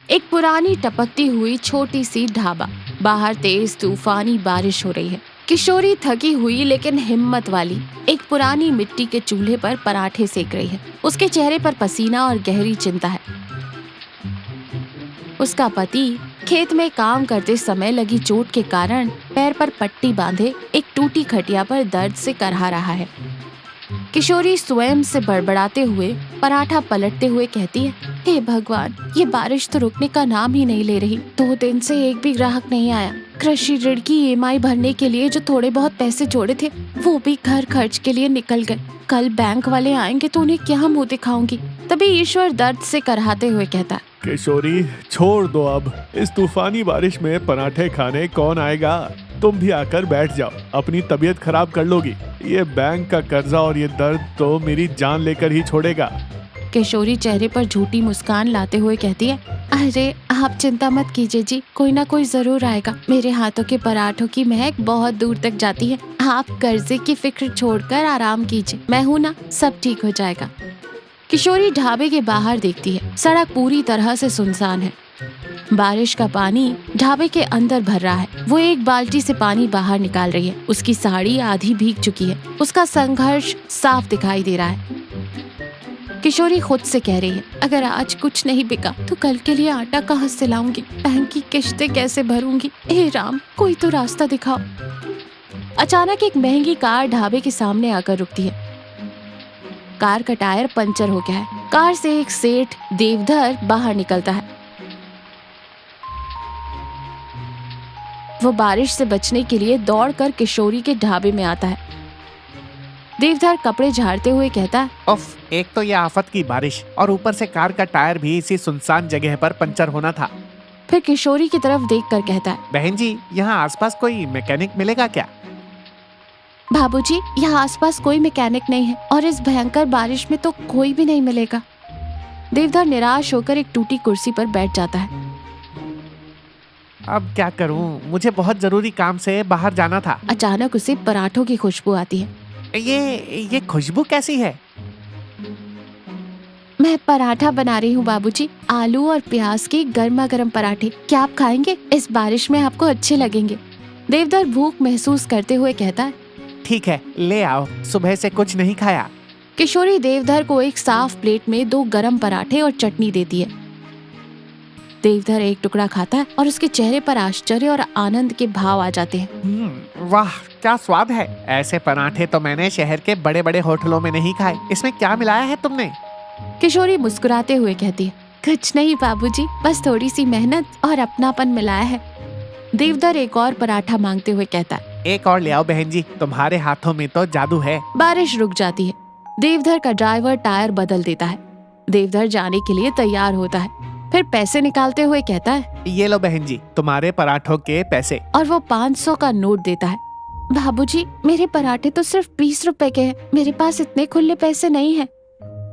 एक पुरानी टपकती हुई छोटी सी ढाबा। बाहर तेज तूफानी बारिश हो रही है। किशोरी थकी हुई लेकिन हिम्मत वाली एक पुरानी मिट्टी के चूल्हे पर पराठे सेक रही है। उसके चेहरे पर पसीना और गहरी चिंता है। उसका पति खेत में काम करते समय लगी चोट के कारण पैर पर पट्टी बांधे एक टूटी खटिया पर दर्द से करहा रहा है। किशोरी स्वयं से बड़बड़ाते हुए पराठा पलटते हुए कहती है, हे भगवान, ये बारिश तो रुकने का नाम ही नहीं ले रही। 2 दिन से एक भी ग्राहक नहीं आया। कृषि ऋण की ईएमआई भरने के लिए जो थोड़े बहुत पैसे जोड़े थे वो भी घर खर्च के लिए निकल गए। कल बैंक वाले आएंगे तो उन्हें क्या मुंह दिखाऊंगी। तभी ईश्वर दर्द से करहाते हुए कहता, किशोरी, छोड़ दो अब। इस तूफानी बारिश में पराठे खाने कौन आएगा? तुम भी आकर बैठ जाओ, अपनी तबीयत खराब कर लोगी। ये बैंक का कर्जा और ये दर्द तो मेरी जान लेकर ही छोड़ेगा। किशोरी चेहरे पर झूठी मुस्कान लाते हुए कहती है, अरे आप चिंता मत कीजिए जी, कोई ना कोई जरूर आएगा। मेरे हाथों के पराठों की महक बहुत दूर तक जाती है। आप कर्जे की फिक्र छोड़कर आराम कीजिए, मैं हूँ ना, सब ठीक हो जाएगा। किशोरी ढाबे के बाहर देखती है। सड़क पूरी तरह से सुनसान है। बारिश का पानी ढाबे के अंदर भर रहा है। वो एक बाल्टी से पानी बाहर निकाल रही है। उसकी साड़ी आधी भीग चुकी है। उसका संघर्ष साफ दिखाई दे रहा है। किशोरी खुद से कह रही है, अगर आज कुछ नहीं बिका तो कल के लिए आटा कहाँ से लाऊंगी? बैंक की किश्तें कैसे भरूंगी? हे राम, कोई तो रास्ता दिखाओ। अचानक एक महंगी कार ढाबे के सामने आकर रुकती है। कार का टायर पंचर हो गया है। कार से एक सेठ देवधर बाहर निकलता है। वो बारिश से बचने के लिए दौड़कर किशोरी के ढाबे में आता है। देवधर कपड़े झाड़ते हुए कहता है, उफ, एक तो ये आफत की बारिश और ऊपर से कार का टायर भी इसी सुनसान जगह पर पंचर होना था। फिर किशोरी की तरफ देखकर कहता है, बहन जी, यहाँ आसपास कोई मैकेनिक मिलेगा क्या? बाबूजी, यहाँ आसपास कोई मैकेनिक नहीं है और इस भयंकर बारिश में तो कोई भी नहीं मिलेगा। देवधर निराश होकर एक टूटी कुर्सी पर बैठ जाता है। अब क्या करूँ, मुझे बहुत जरूरी काम से बाहर जाना था। अचानक उसे पराठों की खुशबू आती है। ये खुशबू कैसी है? मैं पराठा बना रही हूँ बाबूजी, आलू और प्याज के गर्मा गर्म पराठे। क्या आप खाएंगे? इस बारिश में आपको अच्छे लगेंगे। देवधर भूख महसूस करते हुए कहता है, ठीक है, ले आओ, सुबह से कुछ नहीं खाया। किशोरी देवधर को एक साफ प्लेट में 2 गरम पराठे और चटनी देती है। देवधर एक टुकड़ा खाता है और उसके चेहरे पर आश्चर्य और आनंद के भाव आ जाते हैं। वाह, क्या स्वाद है। ऐसे पराठे तो मैंने शहर के बड़े बड़े होटलों में नहीं खाए। इसमें क्या मिलाया है तुमने? किशोरी मुस्कुराते हुए कहती है, कुछ नहीं बाबूजी, बस थोड़ी सी मेहनत और अपनापन मिलाया है। देवधर एक और पराठा मांगते हुए कहता है, एक और ले आओ बहन जी, तुम्हारे हाथों में तो जादू है। बारिश रुक जाती है। देवधर का ड्राइवर टायर बदल देता है। देवधर जाने के लिए तैयार होता है। फिर पैसे निकालते हुए कहता है, ये लो बहन जी, तुम्हारे पराठों के पैसे। और वो 500 का नोट देता है। बाबूजी, मेरे पराठे तो सिर्फ 20 रुपए के हैं, मेरे पास इतने खुले पैसे नहीं हैं।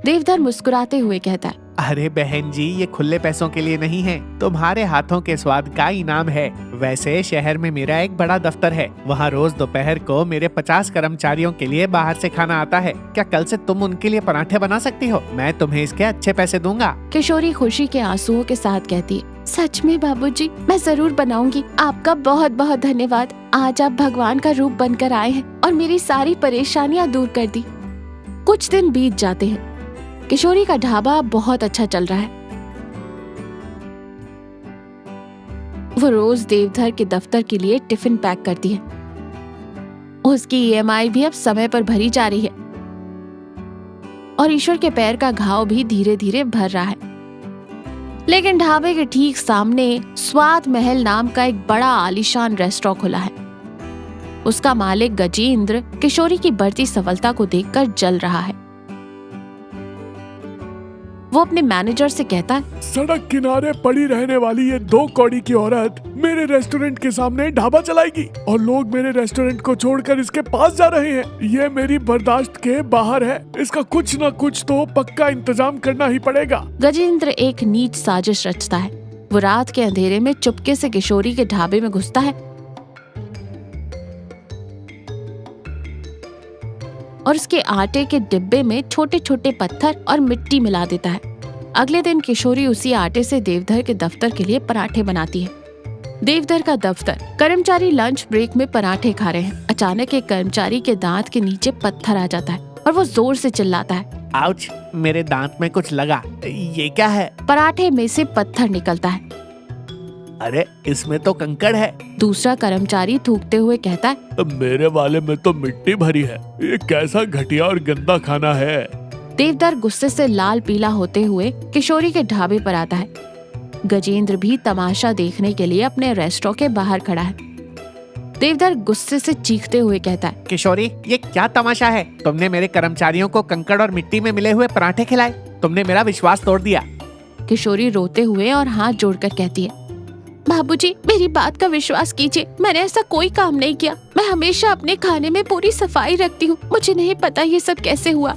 देवधर मुस्कुराते हुए कहता है, अरे बहन जी, ये खुले पैसों के लिए नहीं है, तुम्हारे हाथों के स्वाद का इनाम है। वैसे शहर में मेरा एक बड़ा दफ्तर है, वहाँ रोज दोपहर को मेरे 50 कर्मचारियों के लिए बाहर से खाना आता है। क्या कल से तुम उनके लिए पराठे बना सकती हो? मैं तुम्हें इसके अच्छे पैसे दूंगा। किशोरी खुशी के आंसुओं के साथ कहती है, सच में बाबूजी, मैं जरूर बनाऊंगी। आपका बहुत बहुत धन्यवाद। आज आप भगवान का रूप बनकर आए हैं और मेरी सारी परेशानियां दूर कर दी। कुछ दिन बीत जाते हैं। किशोरी का ढाबा बहुत अच्छा चल रहा है। वो रोज देवधर के दफ्तर के लिए टिफिन पैक करती है। उसकी ईएमआई भी अब समय पर भरी जा रही है और ईश्वर के पैर का घाव भी धीरे धीरे भर रहा है। लेकिन ढाबे के ठीक सामने स्वाद महल नाम का एक बड़ा आलीशान रेस्टोरेंट खुला है। उसका मालिक गजेंद्र किशोरी की बढ़ती सफलता को देखकर जल रहा है। वो अपने मैनेजर से कहता है, सड़क किनारे पड़ी रहने वाली ये 2 कौड़ी की औरत मेरे रेस्टोरेंट के सामने ढाबा चलाएगी और लोग मेरे रेस्टोरेंट को छोड़कर इसके पास जा रहे हैं। ये मेरी बर्दाश्त के बाहर है। इसका कुछ न कुछ तो पक्का इंतजाम करना ही पड़ेगा। गजेंद्र एक नीच साजिश रचता है। वो रात के अंधेरे में चुपके से किशोरी के ढाबे में घुसता है और उसके आटे के डिब्बे में छोटे छोटे पत्थर और मिट्टी मिला देता है। अगले दिन किशोरी उसी आटे से देवधर के दफ्तर के लिए पराठे बनाती है। देवधर का दफ्तर। कर्मचारी लंच ब्रेक में पराठे खा रहे हैं। अचानक एक कर्मचारी के दांत के नीचे पत्थर आ जाता है और वो जोर से चिल्लाता है, आउच, मेरे दांत में कुछ लगा। ये क्या है? पराठे में से पत्थर निकलता है। अरे इसमें तो कंकड़ है। दूसरा कर्मचारी थूकते हुए कहता है, मेरे वाले में तो मिट्टी भरी है। ये कैसा घटिया और गंदा खाना है। देवधर गुस्से से लाल पीला होते हुए किशोरी के ढाबे पर आता है। गजेंद्र भी तमाशा देखने के लिए अपने रेस्टोरेंट के बाहर खड़ा है। देवधर गुस्से से चीखते हुए कहता है, किशोरी, ये क्या तमाशा है? तुमने मेरे कर्मचारियों को कंकड़ और मिट्टी में मिले हुए पराठे खिलाए। तुमने मेरा विश्वास तोड़ दिया। किशोरी रोते हुए और हाथ जोड़कर कहती है, बाबूजी, मेरी बात का विश्वास कीजिए, मैंने ऐसा कोई काम नहीं किया। मैं हमेशा अपने खाने में पूरी सफाई रखती हूँ। मुझे नहीं पता ये सब कैसे हुआ।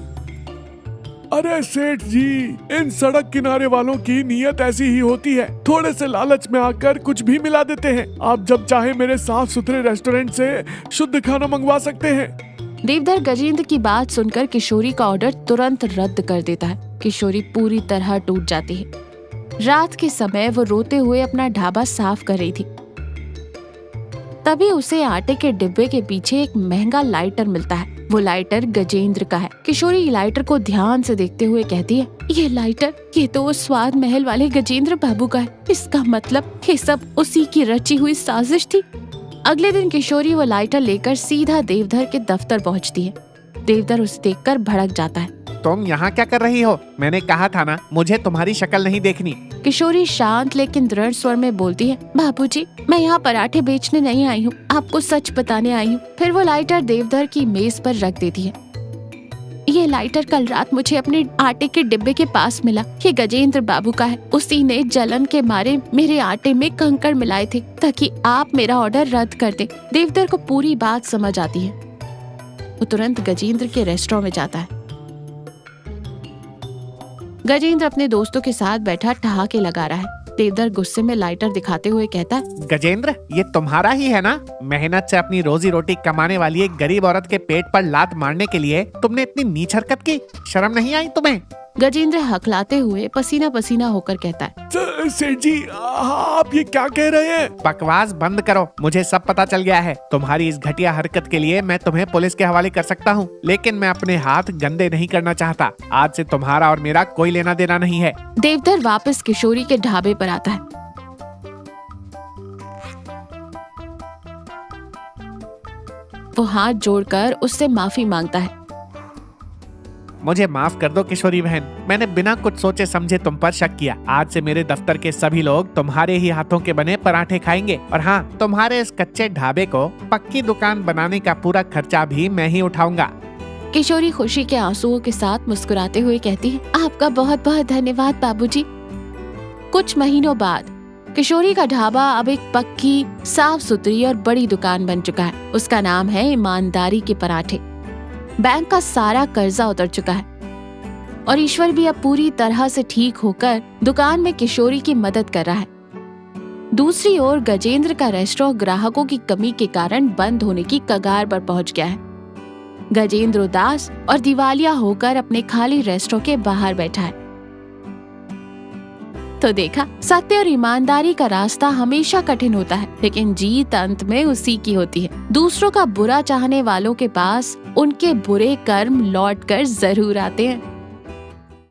अरे सेठ जी, इन सड़क किनारे वालों की नीयत ऐसी ही होती है। थोड़े से लालच में आकर कुछ भी मिला देते हैं। आप जब चाहे मेरे साफ सुथरे रेस्टोरेंट से शुद्ध खाना मंगवा सकते हैं। देवधर गजेंद्र की बात सुनकर किशोरी का ऑर्डर तुरंत रद्द कर देता है। किशोरी पूरी तरह टूट जाती है। रात के समय वो रोते हुए अपना ढाबा साफ कर रही थी। तभी उसे आटे के डिब्बे के पीछे एक महंगा लाइटर मिलता है। वो लाइटर गजेंद्र का है। किशोरी लाइटर को ध्यान से देखते हुए कहती है, ये लाइटर, ये तो वो स्वाद महल वाले गजेंद्र बाबू का है। इसका मतलब ये सब उसी की रची हुई साजिश थी। अगले दिन किशोरी वो लाइटर लेकर सीधा देवधर के दफ्तर पहुंचती है। देवधर उसे देखकर भड़क जाता है। तुम यहाँ क्या कर रही हो? मैंने कहा था ना, मुझे तुम्हारी शक्ल नहीं देखनी। किशोरी शांत लेकिन दृढ़ स्वर में बोलती है, बाबूजी, मैं यहाँ पराठे बेचने नहीं आई हूँ, आपको सच बताने आई हूँ। फिर वो लाइटर देवधर की मेज पर रख देती है। ये लाइटर कल रात मुझे अपने आटे के डिब्बे के पास मिला। ये गजेंद्र बाबू का है। उसी ने जलन के मारे मेरे आटे में कंकड़ मिलाए थे ताकि आप मेरा ऑर्डर रद्द कर दे। देवधर को पूरी बात समझ आती है। वो तुरंत गजेंद्र के रेस्टोरेंट में जाता है। गजेंद्र अपने दोस्तों के साथ बैठा ठहाके लगा रहा है। देवधर गुस्से में लाइटर दिखाते हुए कहता है, गजेंद्र, ये तुम्हारा ही है ना? मेहनत से अपनी रोजी रोटी कमाने वाली एक गरीब औरत के पेट पर लात मारने के लिए तुमने इतनी नीच हरकत की? शर्म नहीं आई तुम्हें? गजेंद्र हकलाते हुए पसीना पसीना होकर कहता है, सेठ जी, आप ये क्या कह रहे हैं? बकवास बंद करो। मुझे सब पता चल गया है। तुम्हारी इस घटिया हरकत के लिए मैं तुम्हें पुलिस के हवाले कर सकता हूँ, लेकिन मैं अपने हाथ गंदे नहीं करना चाहता। आज से तुम्हारा और मेरा कोई लेना देना नहीं है। देवधर वापस किशोरी के ढाबे पर आता है। वो हाथ जोड़कर उससे माफी मांगता है। मुझे माफ कर दो किशोरी बहन, मैंने बिना कुछ सोचे समझे तुम पर शक किया। आज से मेरे दफ्तर के सभी लोग तुम्हारे ही हाथों के बने पराठे खाएंगे, और हाँ, तुम्हारे इस कच्चे ढाबे को पक्की दुकान बनाने का पूरा खर्चा भी मैं ही उठाऊंगा। किशोरी खुशी के आंसुओं के साथ मुस्कुराते हुए कहती है, आपका बहुत बहुत धन्यवाद बाबूजी। कुछ महीनों बाद किशोरी का ढाबा अब एक पक्की, साफ सुथरी और बड़ी दुकान बन चुका है। उसका नाम है ईमानदारी के पराठे। बैंक का सारा कर्जा उतर चुका है और ईश्वर भी अब पूरी तरह से ठीक होकर दुकान में किशोरी की मदद कर रहा है। दूसरी ओर गजेंद्र का रेस्टोरेंट ग्राहकों की कमी के कारण बंद होने की कगार पर पहुंच गया है। गजेंद्र उदास और दिवालिया होकर अपने खाली रेस्टोरेंट के बाहर बैठा है। तो देखा, सत्य और ईमानदारी का रास्ता हमेशा कठिन होता है, लेकिन जीत अंत में उसी की होती है। दूसरों का बुरा चाहने वालों के पास उनके बुरे कर्म लौट कर जरूर आते हैं।